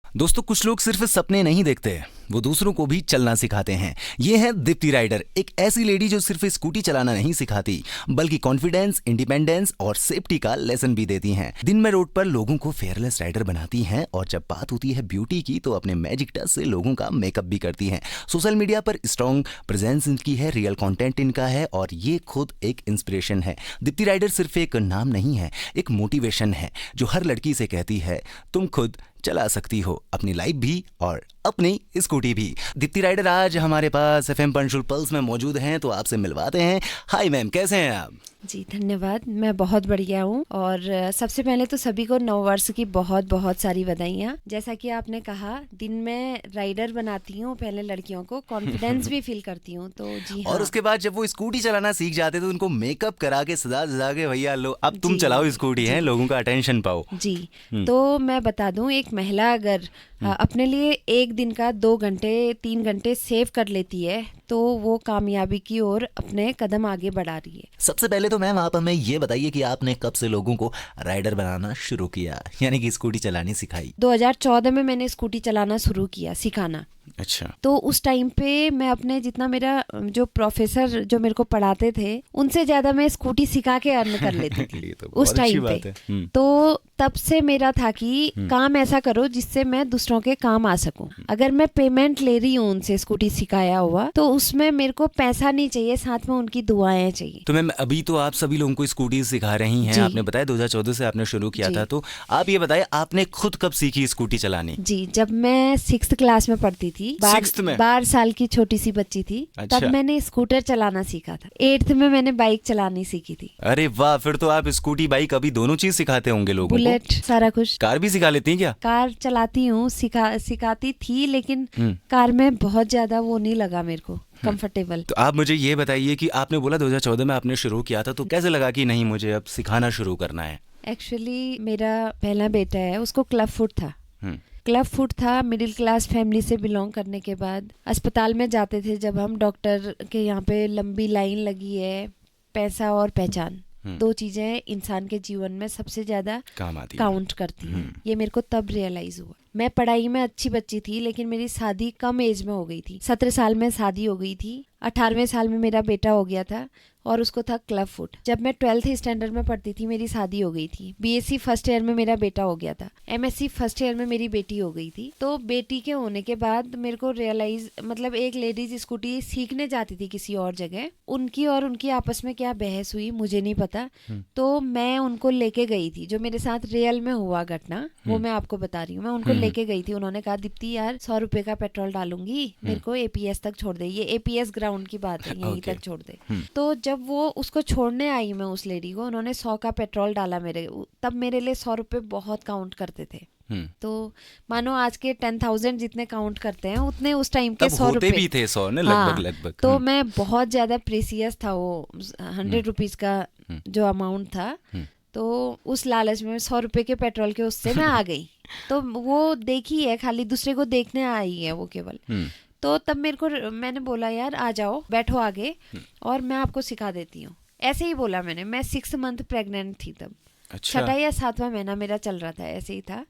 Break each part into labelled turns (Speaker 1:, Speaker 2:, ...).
Speaker 1: दोस्तों, कुछ लोग सिर्फ सपने नहीं देखते, वो दूसरों को भी चलना सिखाते हैं। ये है दीप्ति राइडर, एक ऐसी लेडी जो सिर्फ स्कूटी चलाना नहीं सिखाती बल्कि कॉन्फिडेंस, इंडिपेंडेंस और सेफ्टी का लेसन भी देती हैं। दिन में रोड पर लोगों को फेयरलेस राइडर बनाती हैं और जब बात होती है ब्यूटी की तो अपने मैजिक टच से लोगों का मेकअप भी करती हैं। सोशल मीडिया पर स्ट्रॉन्ग प्रेजेंस इनकी है, रियल कंटेंट इनका है और ये खुद एक इंस्पिरेशन है। दीप्ति राइडर सिर्फ एक नाम नहीं है, एक मोटिवेशन है जो हर लड़की से कहती है तुम खुद चला सकती हो अपनी लाइफ भी और अपनी स्कूटी भी। दीप्ति राइडर आज हमारे पास FM पंचुअल पल्स में मौजूद हैं, तो आपसे मिलवाते हैं। हाय मैम, कैसे हैं आप?
Speaker 2: जी धन्यवाद, मैं बहुत बढ़िया हूँ और सबसे पहले तो सभी को नववर्ष की बहुत बहुत सारी बधाइयाँ। जैसा कि आपने कहा, दिन में राइडर बनाती हूँ पहले लड़कियों को, कॉन्फिडेंस भी फील करती हूँ, तो जी हाँ।
Speaker 1: और उसके बाद जब वो स्कूटी चलाना सीख जाते तो उनको मेकअप करा के सजा सजा के भैया लो अब तुम चलाओ स्कूटी है, लोगों का अटेंशन पाओ।
Speaker 2: जी तो मैं बता दूं, एक महिला अगर अपने लिए एक दिन का 2 घंटे 3 घंटे सेव कर लेती है तो वो कामयाबी की ओर अपने कदम आगे बढ़ा रही है।
Speaker 1: सबसे पहले तो मैम आप हमें ये बताइए कि आपने कब से लोगों को राइडर बनाना शुरू किया, यानी कि स्कूटी चलानी सिखाई?
Speaker 2: 2014 में मैंने स्कूटी चलाना शुरू किया, सिखाना।
Speaker 1: अच्छा।
Speaker 2: तो उस टाइम पे मैं अपने जितना मेरा जो प्रोफेसर जो मेरे को पढ़ाते थे उनसे ज्यादा मैं स्कूटी सिखा के अर्न कर लेती थी
Speaker 1: तो
Speaker 2: उस टाइम पे। तो तब से मेरा था कि काम ऐसा करो जिससे मैं दूसरों के काम आ सकूं। अगर मैं पेमेंट ले रही हूँ उनसे स्कूटी सिखाया हुआ, तो उसमें मेरे को पैसा नहीं चाहिए, साथ में उनकी दुआएं चाहिए।
Speaker 1: तो मैम अभी तो आप सभी लोगों को स्कूटी सिखा रही हैं, आपने बताया 2014 से आपने शुरू किया था, तो आप ये बताइए आपने खुद कब सीखी स्कूटी चलानी?
Speaker 2: जी, जब मैं 6th क्लास में पढ़ती थी, 12 साल की छोटी सी बच्ची थी।
Speaker 1: अच्छा।
Speaker 2: तब मैंने स्कूटर चलाना सीखा था। 8th में मैंने बाइक चलानी सीखी थी।
Speaker 1: अरे वाह, फिर तो आप स्कूटी बाइक अभी दोनों चीज सिखाते होंगे लोगों को।
Speaker 2: बुलेट, सारा कुछ।
Speaker 1: कार भी सिखा लेती हैं क्या?
Speaker 2: कार चलाती हूँ, सिखाती थी, लेकिन कार में बहुत ज्यादा वो नहीं लगा मेरे को कंफर्टेबल।
Speaker 1: तो आप मुझे ये बताइए कि आपने बोला 2014 में आपने शुरू किया था, तो कैसे लगा कि नहीं मुझे अब सिखाना शुरू करना है?
Speaker 2: एक्चुअली मेरा पहला बेटा है, उसको क्लब फुट था। क्लब फुट था, मिडिल क्लास फैमिली से बिलोंग करने के बाद अस्पताल में जाते थे जब हम, डॉक्टर के यहाँ पे लंबी लाइन लगी है। पैसा और पहचान, 2 चीजें इंसान के जीवन में सबसे ज्यादा काउंट करती हैं। ये मेरे को तब रियलाइज हुआ। मैं पढ़ाई में अच्छी बच्ची थी, लेकिन मेरी शादी कम एज में हो गई थी। 17 साल में शादी हो गई थी, 18वें साल में मेरा बेटा हो गया था और उसको था क्लब फुट। जब मैं 12th स्टैंडर्ड में पढ़ती थी मेरी शादी हो गई थी। BSc फर्स्ट ईयर में मेरा बेटा हो गया था। MSc फर्स्ट ईयर में मेरी बेटी हो गई थी। तो बेटी के होने के बाद मेरे को रियलाइज, मतलब एक लेडीज स्कूटी सीखने जाती थी किसी और जगह, उनकी और उनकी आपस में क्या बहस हुई मुझे नहीं पता, तो मैं उनको लेके गई थी। जो मेरे साथ रियल में हुआ घटना वो मैं आपको बता रही हूँ। मैं उनको लेके गई थी, उन्होंने कहा दीप्ति यार 100 रुपए का पेट्रोल डालूंगी, मेरे को APS तक छोड़ दे। ये APS ग्राउंड की बात है, यहीं तक छोड़ दे। तो जब वो उसको छोड़ने आई मैं उस लेडी को, उन्होंने 100 का पेट्रोल डाला मेरे, तब मेरे लिए 100 रुपए बहुत काउंट करते थे। तो मानो आज के 10,000 जितने काउंट करते हैं उतने उस टाइम के 100 रुपए
Speaker 1: भी थे। 100 ने लगभग।
Speaker 2: तो मैं बहुत ज्यादा प्रेसियस था वो 100 रुपीज का जो अमाउंट था। तो उस लालच में 100 रुपए के पेट्रोल के उससे मैं आ गई। तो वो देखी है, खाली दूसरे को देखने आई है वो केवल। तो तब मेरे को, मैंने बोला यार आ जाओ, बैठो आगे और मैं आपको सिखा देती हूँ। ऐसे ही बोला मैंने। मैं 6 मंथ प्रेग्नेंट थी तब।
Speaker 1: अच्छा।
Speaker 2: 6वां या 7वां महीना मेरा चल रहा था, ऐसे ही था।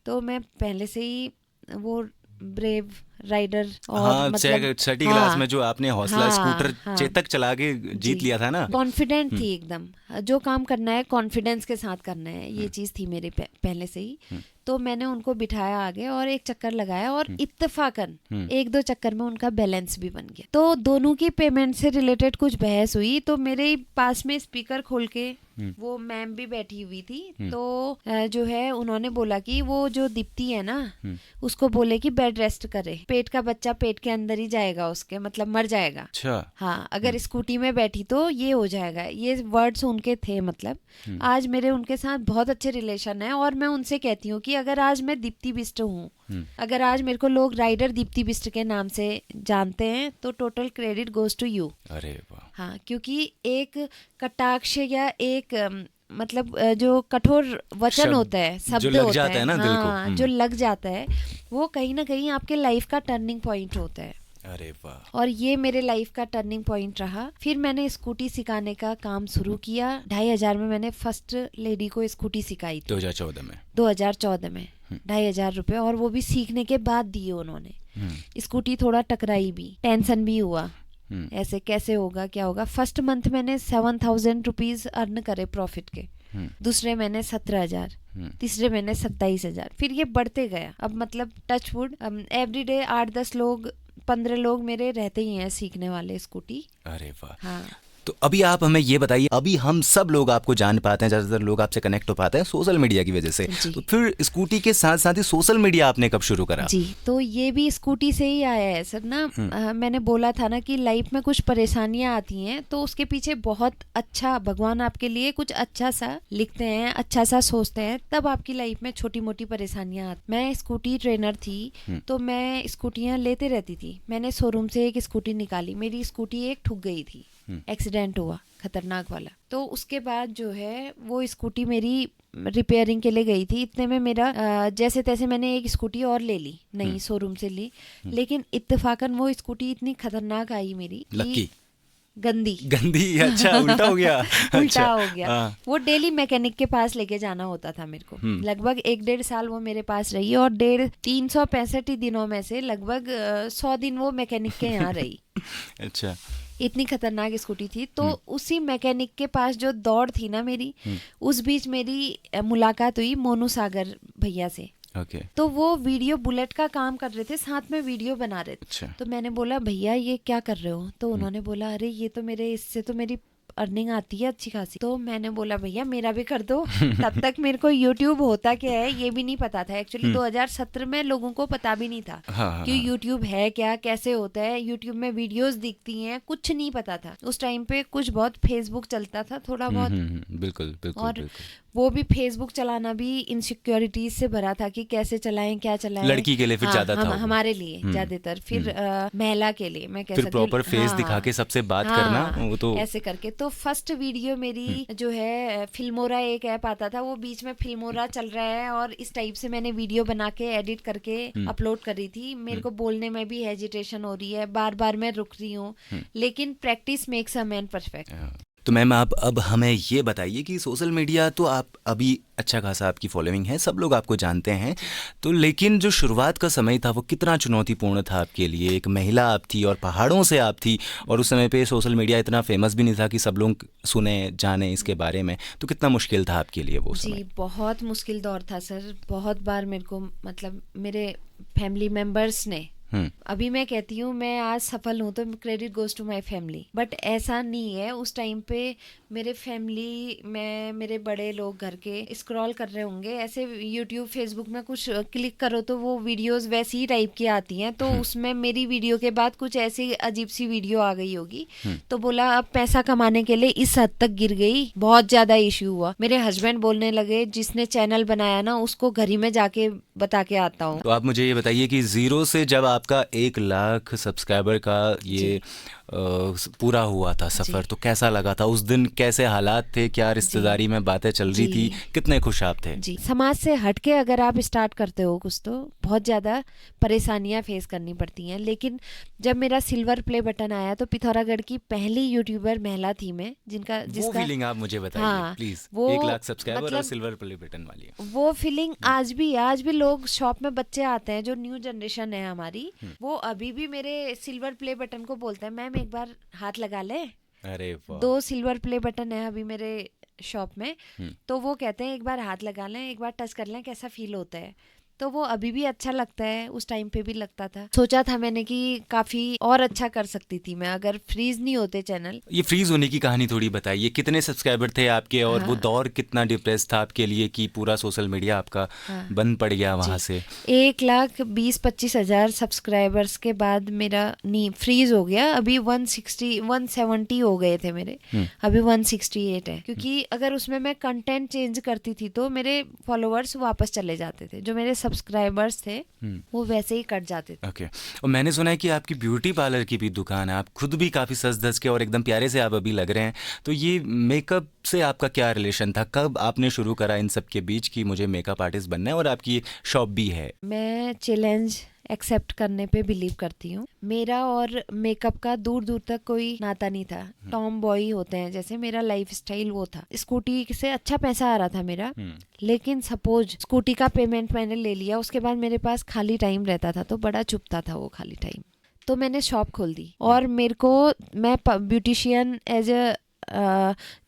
Speaker 2: तो मैं पहले से ही वो ब्रेव राइडर और मतलब
Speaker 1: 6ठी क्लास में जो आपने हौसला स्कूटर चेतक चला के जीत लिया था ना,
Speaker 2: कॉन्फिडेंट थी एकदम। जो काम करना है कॉन्फिडेंस के साथ करना है, ये चीज थी मेरे पहले से ही। तो मैंने उनको बिठाया आगे और एक चक्कर लगाया और इत्तेफाकन 1-2 चक्कर में उनका बैलेंस भी बन गया। तो दोनों की पेमेंट से रिलेटेड कुछ बहस हुई, तो मेरे पास में स्पीकर खोल के वो मैम भी बैठी हुई थी। तो जो है उन्होंने बोला कि वो जो दीप्ति है ना, उसको बोले कि बेड रेस्ट करे, पेट का बच्चा पेट के अंदर ही जाएगा उसके, मतलब मर जाएगा।
Speaker 1: अच्छा।
Speaker 2: हाँ, अगर स्कूटी में बैठी तो ये हो जाएगा। ये वर्ड्स उनके थे। मतलब आज मेरे उनके साथ बहुत अच्छे रिलेशन है और मैं उनसे कहती हूँ कि अगर आज मैं दीप्ति बिष्ट हूँ, अगर आज मेरे को लोग राइडर दीप्ति बिष्ट के नाम से जानते हैं, तो total credit goes to you.
Speaker 1: अरे वाह।
Speaker 2: हाँ, क्योंकि एक कटाक्ष या एक मतलब जो कठोर वचन होता है, शब्द होता है ना, हाँ, जो लग जाता है, वो कहीं ना कहीं आपके लाइफ का टर्निंग पॉइंट होता है।
Speaker 1: अरे वाह।
Speaker 2: और ये मेरे लाइफ का टर्निंग पॉइंट रहा। फिर मैंने स्कूटी सिखाने का काम शुरू किया। 2,500 में मैंने फर्स्ट लेडी को स्कूटी सिखाई थी।
Speaker 1: 2014 में।
Speaker 2: 2014 में ₹2,500 और वो भी सीखने के बाद दिए उन्होंने। स्कूटी थोड़ा टकराई भी, टेंशन भी हुआ, ऐसे कैसे होगा क्या होगा। फर्स्ट मंथ मैंने 7,000 रुपीज अर्न करे प्रॉफिट के, दूसरे महीने 17,000, तीसरे महीने 27,000, फिर ये बढ़ते गया। अब मतलब टच वुड एवरीडे 8-10 लोग 15 लोग मेरे रहते ही हैं सीखने वाले स्कूटी।
Speaker 1: अरे वाह।
Speaker 2: हाँ।
Speaker 1: तो अभी आप हमें ये बताइए, अभी हम सब लोग आपको जान पाते हैं, ज़्यादातर लोग आपसे कनेक्ट हो पाते हैं सोशल मीडिया की वजह से, तो फिर स्कूटी के साथ साथ ही सोशल मीडिया आपने कब शुरू करा?
Speaker 2: जी, तो ये भी स्कूटी से ही आया है सर ना। मैंने बोला था ना कि लाइफ में कुछ परेशानियां आती हैं तो उसके पीछे बहुत अच्छा भगवान आपके लिए कुछ अच्छा सा लिखते हैं, अच्छा सा सोचते हैं, तब आपकी लाइफ में छोटी मोटी परेशानियां आती। मैं स्कूटी ट्रेनर थी तो मैं स्कूटियां लेते रहती थी। मैंने शोरूम से एक स्कूटी निकाली, मेरी स्कूटी एक ठुक गई थी, एक्सीडेंट हुआ खतरनाक वाला। तो उसके बाद जो है वो स्कूटी मेरी रिपेयरिंग के लिए गई थी, इतने में मेरा जैसे तैसे मैंने एक स्कूटी और ले ली, नई शोरूम से ली, लेकिन इत्तेफाकन वो स्कूटी इतनी खतरनाक आई मेरी कि गंदी
Speaker 1: अच्छा उल्टा हो गया।
Speaker 2: उल्टा हो गया। वो डेली मैकेनिक के पास लेके जाना होता था मेरे को। लगभग 1-1.5 साल वो मेरे पास रही और 365 दिनों में से लगभग 100 दिन वो मैकेनिक के यहाँ रही।
Speaker 1: अच्छा,
Speaker 2: इतनी खतरनाक स्कूटी थी। तो उसी मैकेनिक के पास जो दौड़ थी ना मेरी, उस बीच मेरी मुलाकात हुई मोनू सागर भैया से। तो वो वीडियो बुलेट का काम कर रहे थे, साथ में वीडियो बना रहे थे। तो मैंने बोला भैया ये क्या कर रहे हो? तो उन्होंने बोला अरे ये तो इससे तो मेरी अर्निंग आती है अच्छी खासी। तो मैंने बोला भैया मेरा भी कर दो। तब तक मेरे को यूट्यूब होता क्या है ये भी नहीं पता था। एक्चुअली 2017 में लोगों को पता भी नहीं था कि यूट्यूब है क्या, कैसे होता है। यूट्यूब में वीडियोस दिखती हैं, कुछ नहीं पता था उस टाइम पे। कुछ बहुत फेसबुक चलता था थोड़ा बहुत।
Speaker 1: बिल्कुल।
Speaker 2: और वो भी फेसबुक चलाना भी इनसिक्योरिटीज से भरा था कि कैसे चलाएं क्या चलाएं।
Speaker 1: लड़की के लिए फिर ज्यादा था,
Speaker 2: हमारे लिए ज्यादातर, फिर महिला के लिए मैं कह सकती हूँ।
Speaker 1: प्रॉपर फेस दिखा के सबसे बात करना, वो तो
Speaker 2: ऐसे करके। तो फर्स्ट वीडियो मेरी जो है फिल्मोरा एक ऐप आता था, वो बीच में फिल्मोरा चल रहा है और इस टाइप से मैंने वीडियो बना के एडिट करके अपलोड कर रही थी। मेरे को बोलने में भी हेजिटेशन हो रही है, बार बार मैं रुक रही हूँ, लेकिन practice makes a man perfect.
Speaker 1: तो मैम आप अब हमें ये बताइए कि सोशल मीडिया तो आप अभी अच्छा खासा आपकी फॉलोइंग है, सब लोग आपको जानते हैं, तो लेकिन जो शुरुआत का समय था वो कितना चुनौतीपूर्ण था आपके लिए? एक महिला आप थी और पहाड़ों से आप थी, और उस समय पे सोशल मीडिया इतना फेमस भी नहीं था कि सब लोग सुने जाने इसके बारे में, तो कितना मुश्किल था आपके लिए वो समय?
Speaker 2: जी बहुत मुश्किल दौर था सर। बहुत बार मेरे को मतलब मेरे फैमिली मेम्बर्स ने, अभी मैं कहती हूँ मैं आज सफल हूँ तो credit goes to my family, but ऐसा नहीं है। उस टाइम पे मेरे फैमिली में मेरे बड़े लोग घर के स्क्रॉल कर रहे होंगे, ऐसे यूट्यूब फेसबुक में कुछ क्लिक करो तो वो वीडियोस वैसी ही टाइप की आती हैं, तो उसमें मेरी वीडियो के बाद कुछ ऐसी अजीब सी वीडियो आ गई होगी, तो बोला अब पैसा कमाने के लिए इस हद तक गिर गई, बहुत ज्यादा इश्यू हुआ। मेरे हस्बैंड बोलने लगे जिसने चैनल बनाया ना उसको घर ही में जाके बता के आता हूँ।
Speaker 1: तो आप मुझे ये बताइए कि जीरो से जब आपका 1 लाख सब्सक्राइबर का ये पूरा हुआ था सफर, तो कैसा लगा था उस दिन? कैसे हालात थे? क्या रिश्तेदारी में बातें चल रही थी? कितने खुश आप थे?
Speaker 2: जी, समाज से हटके अगर आप स्टार्ट करते हो कुछ तो बहुत ज्यादा परेशानियां फेस करनी पड़ती हैं, लेकिन जब मेरा सिल्वर प्ले बटन आया तो पिथौरागढ़ की पहली यूट्यूबर महिला थी मैं जिसका
Speaker 1: वो फीलिंग आप मुझे बताइए प्लीज। 1 लाख सब्सक्राइबर मतलब, और सिल्वर प्ले बटन वाली
Speaker 2: वो फीलिंग आज भी लोग शॉप में बच्चे आते हैं जो न्यू जनरेशन है हमारी, वो अभी भी मेरे सिल्वर प्ले बटन को बोलते हैं मैम एक बार हाथ लगा ले।
Speaker 1: अरे वाह।
Speaker 2: 2 सिल्वर प्ले बटन है अभी मेरे शॉप में, तो वो कहते हैं एक बार हाथ लगा लें, एक बार टच कर लें, कैसा फील होता है। तो वो अभी भी अच्छा लगता है, उस टाइम पे भी लगता था। सोचा था मैंने कि काफी और अच्छा कर सकती थी मैं अगर फ्रीज नहीं होते चैनल।
Speaker 1: ये फ्रीज होने की कहानी थोड़ी बताइए, कितने सब्सक्राइबर थे आपके और वो दौर कितना डिप्रेस था आपके लिए कि पूरा सोशल मीडिया आपका बंद पड़ गया वहां से?
Speaker 2: 1,20,25,000 सब्सक्राइबर्स के बाद मेरा नहीं फ्रीज हो गया। अभी 170 हो गए थे मेरे, अभी 168 है, क्योंकि अगर उसमें मैं कंटेंट चेंज करती थी तो मेरे फॉलोअर्स वापस चले जाते थे, जो मेरे सब्सक्राइबर्स थे वो वैसे ही कट जाते थे।
Speaker 1: ओके। और मैंने सुना है कि आपकी ब्यूटी पार्लर की भी दुकान है, आप खुद भी काफी सज धज के और एकदम प्यारे से आप अभी लग रहे हैं, तो ये मेकअप से आपका क्या रिलेशन था? कब आपने शुरू करा इन सब के बीच कि मुझे मेकअप आर्टिस्ट बनना है और आपकी शॉप भी है?
Speaker 2: मैं चैलेंज एक्सेप्ट करने पे बिलीव करती हूँ। मेरा और मेकअप का दूर दूर तक कोई नाता नहीं था। टॉम बॉय होते हैं जैसे, मेरा लाइफ स्टाइल वो था। स्कूटी से अच्छा पैसा आ रहा था मेरा, लेकिन सपोज स्कूटी का पेमेंट मैंने ले लिया, उसके बाद मेरे पास खाली टाइम रहता था तो बड़ा चुभता था वो खाली टाइम, तो मैंने शॉप खोल दी। और मेरे को, मैं ब्यूटिशियन एज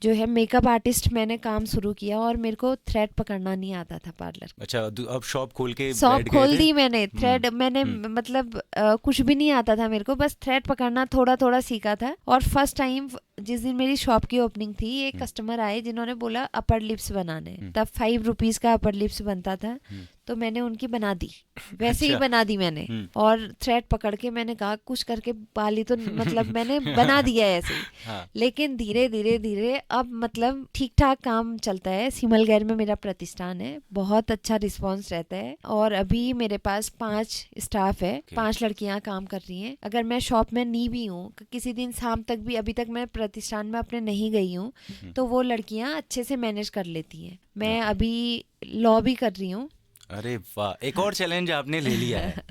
Speaker 2: जो है मेकअप आर्टिस्ट मैंने काम शुरू किया, और मेरे को थ्रेड पकड़ना नहीं आता था पार्लर।
Speaker 1: अच्छा, अब शॉप खोल के
Speaker 2: शॉप
Speaker 1: बैठ गए
Speaker 2: खोल
Speaker 1: थे?
Speaker 2: दी मैंने। थ्रेड मैंने मतलब कुछ भी नहीं आता था मेरे को, बस थ्रेड पकड़ना थोड़ा थोड़ा सीखा था। और फर्स्ट टाइम जिस दिन मेरी शॉप की ओपनिंग थी, एक कस्टमर आए जिन्होंने बोला अपर लिप्स बनाने। तब 5 रुपीज का अपर लिप्स बनता था, तो मैंने उनकी बना दी, वैसे ही बना दी मैंने। और थ्रेड पकड़ के मैंने कहा कुछ करके बाली तो मतलब मैंने बना दिया ऐसे ही।
Speaker 1: हाँ।
Speaker 2: लेकिन धीरे धीरे धीरे अब मतलब ठीक ठाक काम चलता है। सिमलगैर में मेरा प्रतिष्ठान है, बहुत अच्छा रिस्पांस रहता है। और अभी मेरे पास 5 स्टाफ है, 5 लड़कियां काम कर रही हैं। अगर मैं शॉप में नहीं भी हूँ, किसी दिन शाम तक भी, अभी तक मैं प्रतिष्ठान में अपने नहीं गई हूँ, तो वो लड़कियां अच्छे से मैनेज कर लेती हैं। मैं अभी लॉ भी कर रही हूँ।
Speaker 1: अरे वाह, एक और चैलेंज आपने ले लिया है।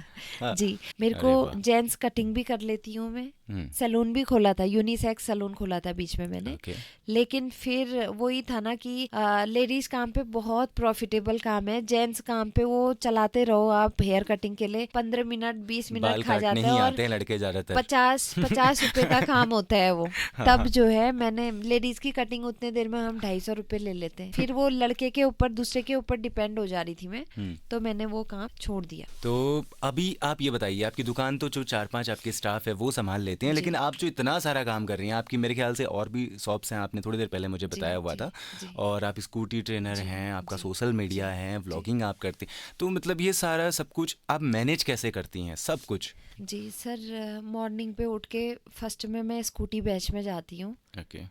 Speaker 1: हाँ।
Speaker 2: जी, मेरे
Speaker 1: अरे
Speaker 2: को
Speaker 1: वाह।
Speaker 2: जेंट्स कटिंग भी कर लेती हूँ मैं। सैलून भी खोला था, यूनिसेक्स सैलून खोला था बीच में मैंने।
Speaker 1: ओके।
Speaker 2: लेकिन फिर वही था ना कि लेडीज काम पे बहुत प्रॉफिटेबल काम है, जेंट्स काम पे वो चलाते रहो आप हेयर कटिंग के लिए 15 मिनट 20
Speaker 1: बाल
Speaker 2: मिनट खा
Speaker 1: काटने
Speaker 2: जाता है।
Speaker 1: ही
Speaker 2: और
Speaker 1: आते हैं लड़के ज्यादातर।
Speaker 2: 50 रुपए का काम होता है वो। तब जो है मैंने लेडीज की कटिंग उतने देर में हम 250 रुपए ले लेते हैं। फिर वो लड़के के ऊपर, दूसरे के ऊपर डिपेंड हो जा रही थी मैं, तो मैंने वो काम छोड़ दिया।
Speaker 1: तो अभी आप ये बताइए, आपकी दुकान तो जो 4-5 आपके स्टाफ है वो संभाल लेते हैं, लेकिन आप जो इतना सारा काम कर रही हैं, आपकी मेरे ख्याल से और भी शॉप्स हैं, आपने थोड़ी देर पहले मुझे बताया हुआ था। और आप स्कूटी ट्रेनर हैं, आपका सोशल मीडिया है, व्लॉगिंग आप करती हैं, तो मतलब ये सारा सब कुछ आप मैनेज कैसे करती हैं सब कुछ?
Speaker 2: जी सर, मॉर्निंग पे उठ के फर्स्ट में मैं स्कूटी बैच में जाती हूँ।
Speaker 1: ओके।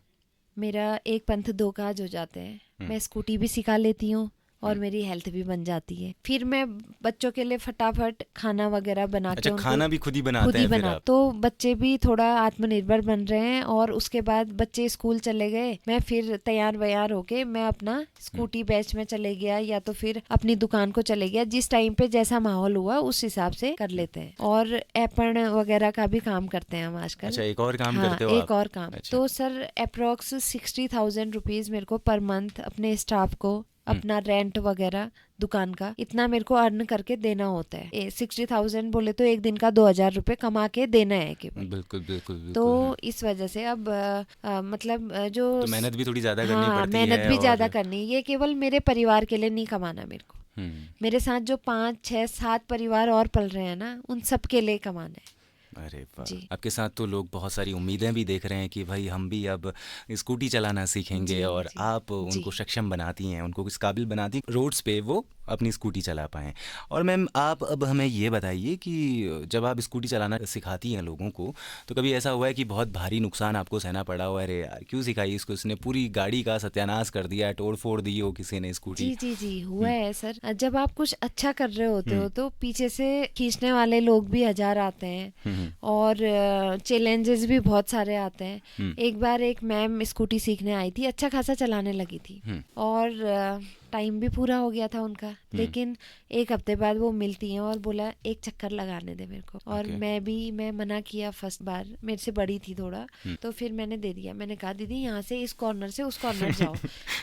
Speaker 2: मेरा एक पंथ 2 काज हो जाते हैं। मैं स्कूटी भी सिखा लेती हूँ और मेरी हेल्थ भी बन जाती है। फिर मैं बच्चों के लिए फटाफट खाना वगैरह बना के उनको
Speaker 1: खाना भी खुद ही बनाते
Speaker 2: खुद ही
Speaker 1: हैं फिर
Speaker 2: बना,
Speaker 1: आप?
Speaker 2: तो बच्चे भी थोड़ा आत्मनिर्भर बन रहे हैं। और उसके बाद बच्चे स्कूल चले गए, मैं फिर तैयार वैयार होके मैं अपना स्कूटी बैच में चले गया, या तो फिर अपनी दुकान को चले गया। जिस टाइम पे जैसा माहौल हुआ उस हिसाब से कर लेते हैं। और एपण वगैरह का भी काम करते हैं हम आजकल।
Speaker 1: अच्छा, एक और काम
Speaker 2: हाँ,
Speaker 1: करते हो
Speaker 2: एक
Speaker 1: आप?
Speaker 2: और काम।
Speaker 1: अच्छा।
Speaker 2: तो सर अप्रोक्स 60,000 रुपीज मेरे को पर मंथ अपने स्टाफ को, अपना रेंट वगैरह दुकान का, इतना मेरे को अर्न करके देना होता है। 60,000 बोले तो एक दिन का 2,000 रुपए कमा के देना है केवल।
Speaker 1: बिल्कुल बिल्कुल बिल्कुल।
Speaker 2: तो इस वजह से अब मतलब जो
Speaker 1: तो मेहनत भी थोड़ी ज्यादा करनी
Speaker 2: हाँ,
Speaker 1: पड़ती है।
Speaker 2: मेहनत भी ज्यादा
Speaker 1: और
Speaker 2: करनी। ये केवल मेरे परिवार के लिए नहीं कमाना मेरे को, मेरे साथ जो 5, 6, 7 परिवार और पल रहे हैं ना, उन सब के लिए कमाना है।
Speaker 1: अरे वाह,
Speaker 2: जी।
Speaker 1: आपके साथ तो लोग बहुत सारी उम्मीदें भी देख रहे हैं कि भाई हम भी अब स्कूटी चलाना सीखेंगे,
Speaker 2: जी,
Speaker 1: और
Speaker 2: जी,
Speaker 1: आप उनको सक्षम बनाती हैं, उनको इस काबिल बनाती हैं रोड्स पे वो अपनी स्कूटी चला पाएँ। और मैम, आप अब हमें ये बताइए कि जब आप स्कूटी चलाना सिखाती हैं लोगों को, तो कभी ऐसा हुआ है कि बहुत भारी नुकसान आपको सहना पड़ा हो? अरे यार, क्यों सिखाई इसको, इसने पूरी गाड़ी का सत्यानाश कर दिया, तोड़ फोड़ दी हो किसी ने स्कूटी?
Speaker 2: जी जी जी, हुआ है सर। जब आप कुछ अच्छा कर रहे होते हो तो पीछे से खींचने वाले लोग भी 1000 आते हैं, और चैलेंजेस भी बहुत सारे आते हैं। एक बार एक मैम स्कूटी सीखने आई थी, अच्छा खासा चलाने लगी थी, और टाइम भी पूरा हो गया था उनका, लेकिन एक हफ्ते बाद वो मिलती हैं और बोला एक चक्कर लगाने दे मेरे को। और मैं मना किया फर्स्ट बार, मेरे से बड़ी थी थोड़ा, तो फिर मैंने दे दिया। मैंने कहा दीदी यहाँ से इस कॉर्नर से उस कॉर्नर जाओ।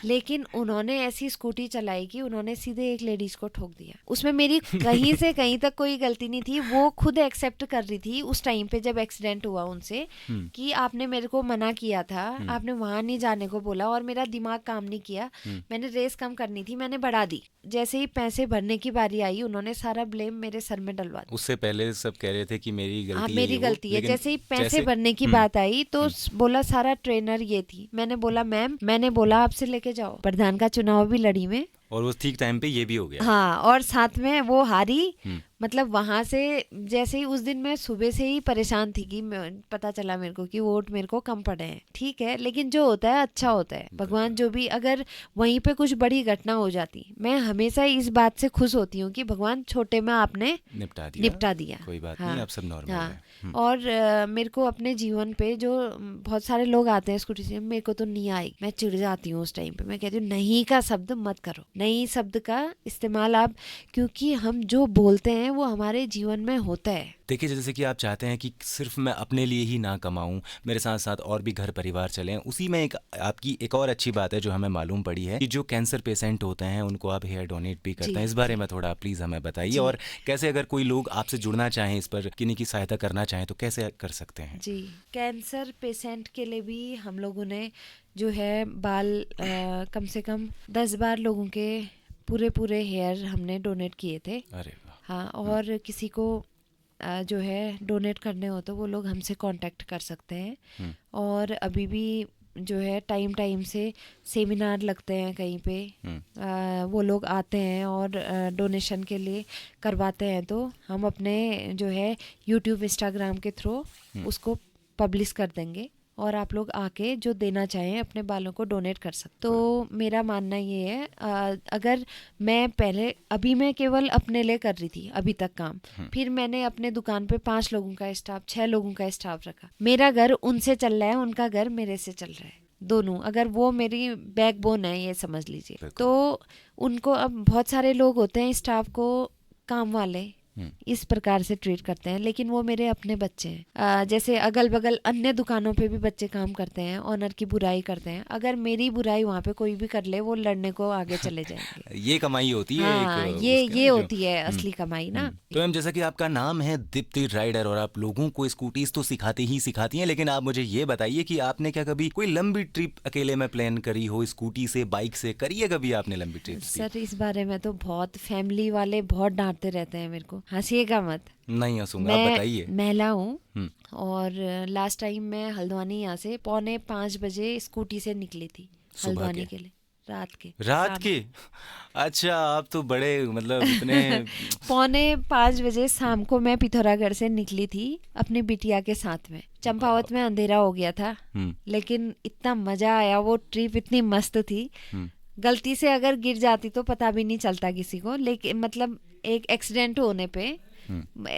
Speaker 2: लेकिन उन्होंने ऐसी स्कूटी चलाई कि उन्होंने सीधे एक लेडीज को ठोक दिया। उसमें मेरी कहीं से कहीं तक कोई गलती नहीं थी। वो खुद एक्सेप्ट कर रही थी उस टाइम पे जब एक्सीडेंट हुआ उनसे, कि आपने मेरे को मना किया था, आपने वहां नहीं जाने को बोला, और मेरा दिमाग काम नहीं किया। मैंने रेस कम करनी थी, मैंने बढ़ा दी। जैसे ही पैसे भरने की बारी आई, उन्होंने सारा ब्लेम मेरे सर में डलवा दिया।
Speaker 1: उससे पहले सब कह रहे थे कि मेरी गलती है,
Speaker 2: मेरी गलती है। जैसे ही पैसे भरने की बात आई तो बोला सारा ट्रेनर ये थी। मैंने बोला मैम, मैंने बोला आपसे लेके जाओ। प्रधान का चुनाव भी लड़ी में,
Speaker 1: और वो ठीक टाइम पे ये भी हो गया।
Speaker 2: हाँ, और साथ में वो हारी। मतलब वहां से जैसे ही उस दिन मैं सुबह से ही परेशान थी कि पता चला मेरे को कि वोट मेरे को कम पड़े हैं। ठीक है, लेकिन जो होता है अच्छा होता है। भगवान जो भी, अगर वहीं पे कुछ बड़ी घटना हो जाती, मैं हमेशा इस बात से खुश होती हूँ कि भगवान छोटे में आपने निपटा दिया।
Speaker 1: कोई बात
Speaker 2: हाँ,
Speaker 1: नहीं, आप सब नॉर्मल है।
Speaker 2: और मेरे को अपने जीवन पे जो बहुत सारे लोग आते हैं स्कूटी से, मेरे को तो नहीं आई, मैं चिढ़ जाती हूँ उस टाइम पे। मैं कहती हूँ नहीं का शब्द मत करो, नहीं शब्द का इस्तेमाल आप, क्योंकि हम जो बोलते हैं हैं वो हमारे जीवन में होता है।
Speaker 1: देखिए, जैसे कि आप चाहते हैं कि सिर्फ मैं अपने लिए ही ना कमाऊं, मेरे साथ साथ और भी घर परिवार चलें, उसी में एक आपकी एक और अच्छी बात है जो हमें मालूम पड़ी है कि जो कैंसर पेशेंट होते हैं उनको आप हेयर डोनेट भी करते हैं। इस बारे में थोड़ा प्लीज़ हमें बताइए, और कैसे अगर कोई लोग आपसे जुड़ना चाहें, इस पर किन्हीं की सहायता करना चाहें तो कैसे कर सकते हैं?
Speaker 2: जी, कैंसर पेशेंट के लिए भी हम लोगों ने जो है बाल कम से कम 10 बार लोगों के पूरे हेयर हमने डोनेट किए थे।
Speaker 1: अरे वाह।
Speaker 2: हाँ, और किसी को जो है डोनेट करने हो तो वो लोग हमसे कांटेक्ट कर सकते हैं। और अभी भी जो है टाइम से सेमिनार लगते हैं कहीं पे, वो लोग आते हैं और डोनेशन के लिए करवाते हैं, तो हम अपने जो है यूट्यूब इंस्टाग्राम के थ्रू उसको पब्लिश कर देंगे और आप लोग आके जो देना चाहें अपने बालों को डोनेट कर सकते। तो मेरा मानना ये है, अगर मैं अभी मैं केवल अपने लिए कर रही थी अभी तक काम, फिर मैंने अपने दुकान पे 5 लोगों का स्टाफ, 6 लोगों का स्टाफ रखा। मेरा घर उनसे चल रहा है, उनका घर मेरे से चल रहा है, दोनों। अगर वो मेरी बैकबोन है, ये समझ लीजिए। तो उनको अब बहुत सारे लोग होते हैं स्टाफ को काम वाले इस प्रकार से ट्रीट करते हैं, लेकिन वो मेरे अपने बच्चे हैं। जैसे अगल बगल अन्य दुकानों पे भी बच्चे काम करते हैं, ऑनर की बुराई करते हैं। अगर मेरी बुराई वहाँ पे कोई भी कर ले, वो लड़ने को आगे चले जाएंगे।
Speaker 1: ये कमाई होती है।
Speaker 2: हाँ, ये होती है असली कमाई ना।
Speaker 1: तो मैम, जैसा कि आपका नाम है दीप्ति राइडर और आप लोगों को स्कूटीज तो सिखाती हैं, लेकिन आप मुझे ये बताइए कि आपने क्या कभी कोई लंबी ट्रिप अकेले में प्लान करी हो, स्कूटी से, बाइक से करी है कभी आपने लंबी ट्रिप?
Speaker 2: सर, इस बारे में तो बहुत फैमिली वाले बहुत डांटते रहते हैं मेरे को, हंसिएगा मत।
Speaker 1: नहीं हंसूंगा, आप बताइए।
Speaker 2: मैं महिला हूँ और लास्ट टाइम मैं हल्द्वानी यहाँ से 4:45 बजे स्कूटी से निकली थी हल्द्वानी के लिए, रात के।
Speaker 1: अच्छा, आप तो बड़े मतलब इतने
Speaker 2: 4:45 बजे शाम को मैं पिथौरागढ़ से निकली थी अपनी बिटिया के साथ में। चंपावत में अंधेरा हो गया था, लेकिन इतना मजा आया, वो ट्रिप इतनी मस्त थी। गलती से अगर गिर जाती तो पता भी नहीं चलता किसी को, लेकिन मतलब एक एक्सीडेंट होने पे,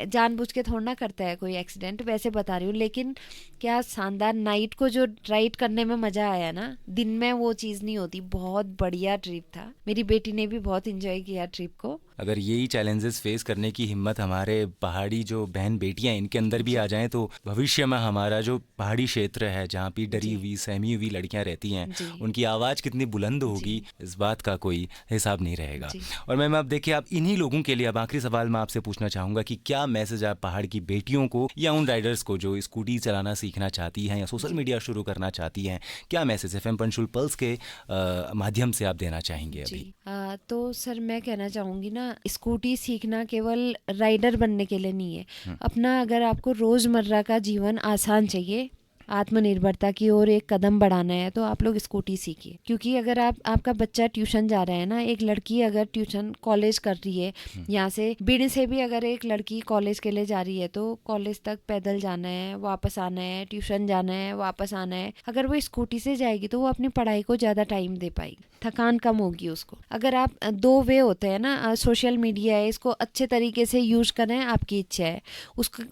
Speaker 2: जानबूझ के थोड़ा ना करता है कोई एक्सीडेंट, वैसे बता रही हूँ। लेकिन क्या शानदार नाइट को जो राइड करने में मजा आया ना, दिन में वो चीज़ नहीं होती। बहुत बढ़िया ट्रिप था, मेरी बेटी ने भी बहुत एंजॉय किया ट्रिप को।
Speaker 1: अगर यही चैलेंजेस फेस करने की हिम्मत हमारे पहाड़ी जो बहन बेटियां इनके अंदर भी आ जाएं, तो भविष्य में हमारा जो पहाड़ी क्षेत्र है जहाँ पे डरी हुई, सहमी हुई लड़कियां रहती हैं, उनकी आवाज़ कितनी बुलंद होगी, इस बात का कोई हिसाब नहीं रहेगा। और मैम, आप देखिए, आप इन्हीं लोगों के लिए, अब आखिरी सवाल मैं आपसे पूछना चाहूँगा कि क्या मैसेज आप पहाड़ की बेटियों को या उन राइडर्स को जो स्कूटी चलाना सीखना चाहती हैं या सोशल मीडिया शुरू करना चाहती हैं, क्या मैसेज FM पंचकुल पल्स के माध्यम से आप देना चाहेंगे अभी?
Speaker 2: तो सर, मैं कहना चाहूँगी ना, स्कूटी सीखना केवल राइडर बनने के लिए नहीं है। अपना अगर आपको रोज़मर्रा का जीवन आसान चाहिए, आत्मनिर्भरता की ओर एक कदम बढ़ाना है, तो आप लोग स्कूटी सीखिए। क्योंकि अगर आपका बच्चा ट्यूशन जा रहा है ना, एक लड़की अगर ट्यूशन कॉलेज कर रही है, यहाँ से बीड़ से भी अगर एक लड़की कॉलेज के लिए जा रही है, तो कॉलेज तक पैदल जाना है, वापस आना है, ट्यूशन जाना है, वापस आना है। अगर वो स्कूटी से जाएगी तो वो अपनी पढ़ाई को ज़्यादा टाइम दे पाएगी, थकान कम होगी उसको। अगर आप 2 वे होते हैं ना, सोशल मीडिया है, इसको अच्छे तरीके से यूज करें, आपकी इच्छा है।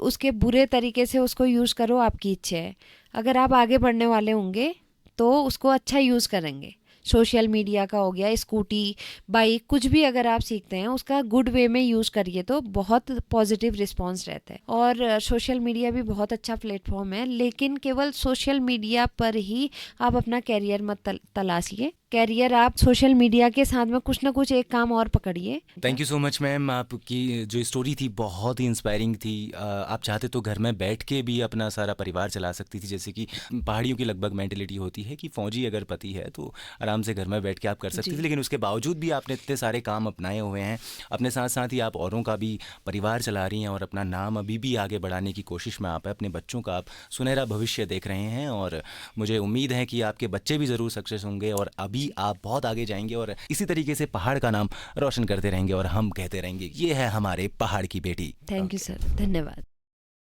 Speaker 2: उसके बुरे तरीके से उसको यूज करो, आपकी इच्छा है। अगर आप आगे बढ़ने वाले होंगे तो उसको अच्छा यूज़ करेंगे। सोशल मीडिया का हो गया, स्कूटी, बाइक, कुछ भी अगर आप सीखते हैं उसका गुड वे में यूज़ करिए तो बहुत पॉजिटिव रिस्पांस रहता है। और सोशल मीडिया भी बहुत अच्छा प्लेटफॉर्म है, लेकिन केवल सोशल मीडिया पर ही आप अपना कैरियर मत तलाशिए। कैरियर आप सोशल मीडिया के साथ में कुछ ना कुछ एक काम और पकड़िए।
Speaker 1: Thank you so much ma'am, आपकी जो स्टोरी थी बहुत ही इंस्पायरिंग थी। आप चाहते तो घर में बैठ के भी अपना सारा परिवार चला सकती थी, जैसे कि पहाड़ियों की लगभग मेंटेलिटी होती है कि फौजी अगर पति है तो आराम से घर में बैठ के आप कर सकती थी, लेकिन उसके बावजूद भी आपने इतने सारे काम अपनाए हुए हैं। अपने साथ साथ ही आप औरों का भी परिवार चला रही हैं और अपना नाम अभी भी आगे बढ़ाने की कोशिश में आप है। अपने बच्चों का आप सुनहरा भविष्य देख रहे हैं और मुझे उम्मीद है कि आपके बच्चे भी ज़रूर सक्सेस होंगे और अभी आप बहुत आगे जाएंगे और इसी तरीके से पहाड़ का नाम रोशन करते रहेंगे और हम कहते रहेंगे ये है हमारे पहाड़ की बेटी।
Speaker 2: थैंक यू सर, धन्यवाद।